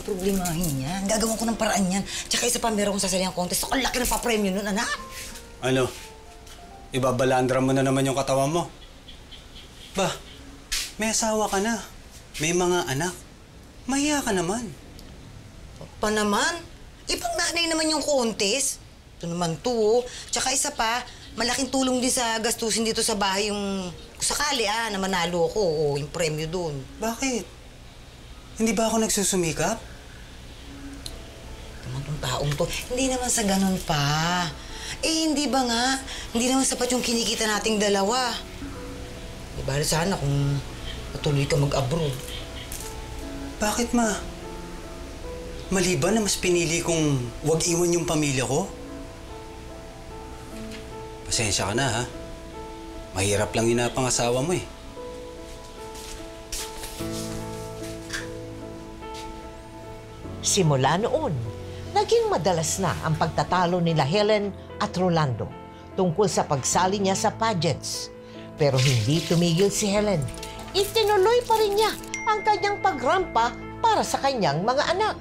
problemahin yan. Gagawin ko ng paraan yan. Tsaka isa pa, meron akong sasalihan contest. Ang laki ng pa-premyo nun, anak. Ano? Ibabalandra mo na naman yung katawan mo. Ba, may asawa ka na. May mga anak. Mahiya ka naman. Pa naman? Ibang nanay naman yung contest. Ito naman to, oh. Tsaka isa pa, malaking tulong din sa gastusin dito sa bahay yung... Sakali, na manalo ako, o yung premyo doon. Bakit? Hindi ba ako nagsusumikap? Naman tong taong to, hindi naman sa ganun pa. Hindi ba nga? Hindi naman sapat yung kinikita nating dalawa. Di ba sana kung patuloy ka mag-abroad. Bakit, ma? Mali ba na mas pinili kong wag iwan yung pamilya ko? Pasensya ka na, ha? Mahirap lang yun na pangasawa mo, eh. Simula noon, naging madalas na ang pagtatalo nila Helen at Rolando tungkol sa pagsali niya sa pageants. Pero hindi tumigil si Helen. Itinuloy pa rin niya ang kanyang pagrampa para sa kanyang mga anak.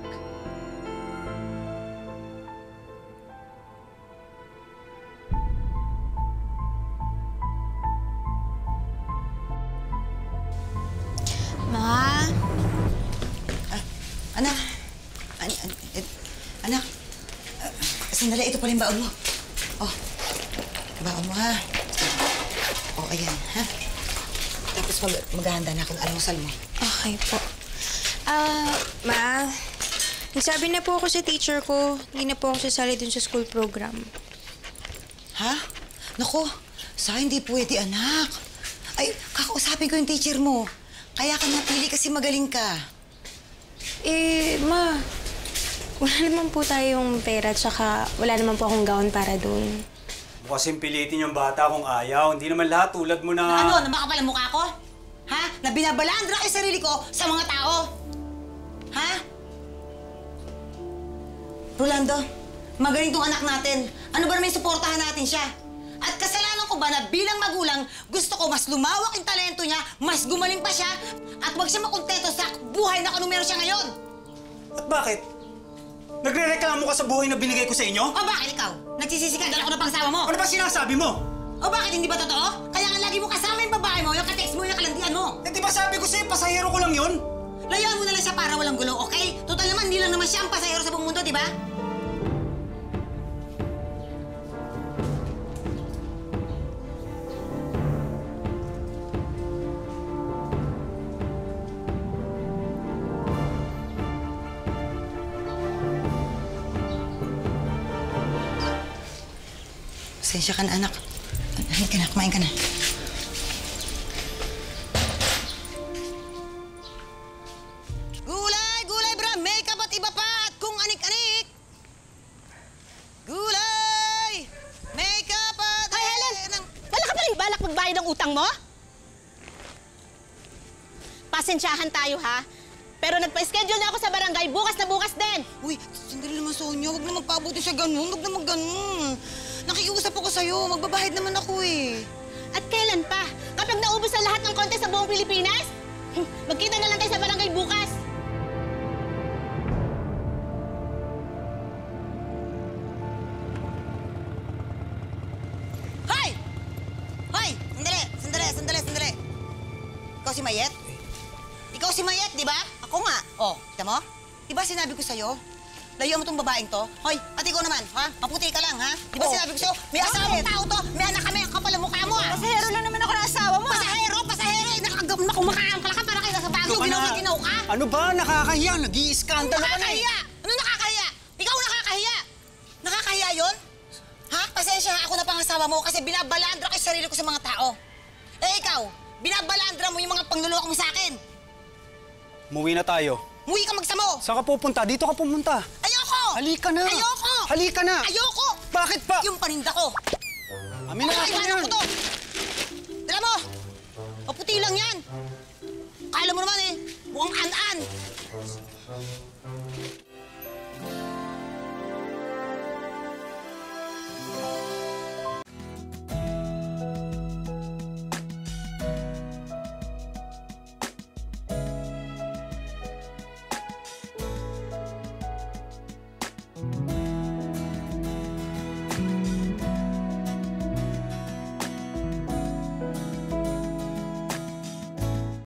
Ma? Anak! Anak! Sandali, ito pala yung baon mo. Oh, baon mo, ha? Oh, ayan, ha? Tapos maghahanda na ako ng almusal mo. Okay po. Ma, nagsabi na po ako sa teacher ko, hindi na po ako sasali dun sa school program. Ha? Naku, sa hindi pwede, anak. Ay, kakausapin ko yung teacher mo. Kaya ka napili kasi magaling ka. Ma, wala naman po tayong pera tsaka wala naman po akong gown para doon. Kasing pilitin yung bata kung ayaw. Hindi naman lahat tulad mo na... Ano? Na makapal ang mukha ko? Ha? Na binabalandra ko yung sarili ko sa mga tao? Ha? Rolando, magaling tong anak natin. Ano ba naman yung suportahan natin siya? At kasalanan ko ba na bilang magulang, gusto ko mas lumawak yung talento niya, mas gumaling pa siya, at wag siya makontento sa buhay na kung meron siya ngayon? At bakit? Nagre-reklamo ka sa buhay na binigay ko sa inyo? O bakit ikaw? Nagsisisi ka dahil ako na pangsawa mo? Ano ba sinasabi mo? O bakit hindi ba totoo? Kaya nga lagi mo kasama yung babae mo, yung katext mo, yung kalandian mo. Eh di ba sabi ko sa'yo, pasahero ko lang yun? Layuan mo na lang siya para walang gulo, okay? Total naman, hindi lang naman siya ang pasahero sa buong mundo, di ba? Pasensya ka na, anak. Halika na, kumain ka na. Gulay! Gulay, bra! Makeup at iba pa! At kung anik-anik! Gulay! Makeup at... Hoy, Helen! Wala ka pa rin balak magbayad ng utang mo? Pasensyahan tayo, ha? Pero nagpa-schedule na ako sa barangay bukas na bukas din. Uy, sandali naman, Sonia. Huwag naman pabuti sa ganun. Huwag naman ganun. Nakikiusap ako sa'yo. Magbabayad naman ako eh. At kailan pa? Kapag naubos na lahat ng kontes sa buong Pilipinas? Magkita na lang tayo sa barangay bukas. Hoy! Hoy! Sandali! Ikaw si Mayet? Ikaw si Mayet, di ba? Ako nga. Oh, kita mo? Di ba sinabi ko sa'yo? Layuan mo tong babaeng to. Hoy, at ikaw naman, ha? Maputi ka lang, ha? Di ba sinabi ko sa'yo, may asawang tao to, may anak kami, ang kapal ang mukha mo, ha? Pasahero lang naman ako ng asawa mo. Pasahero! Kumakaangkala ka para kayo sa bago. Ginaw ka? Ano ba? Nakakahiya. Nag-i-skandalo ka na eh. Nakakahiya! Ano nakakahiya? Ikaw nakakahiya! Nakakahiya yun? Ha? Pasensya, ako na pangasawa mo kasi binabalandra ko yung sarili ko sa mga tao. Eh ikaw, binabalandra mo yung mga pangluloko mo sa akin. Muwi na tayo. Muwi ka magsamo! Saan ka pupunta? Dito ka pumunta. Ayoko! Halika na! Ayoko! Halika na! Ayoko! Bakit pa? Yung paninda ko. Amin na natin yan! Ko to. Dala mo! Maputi lang yan! Kala mo naman eh, mukhang an-an!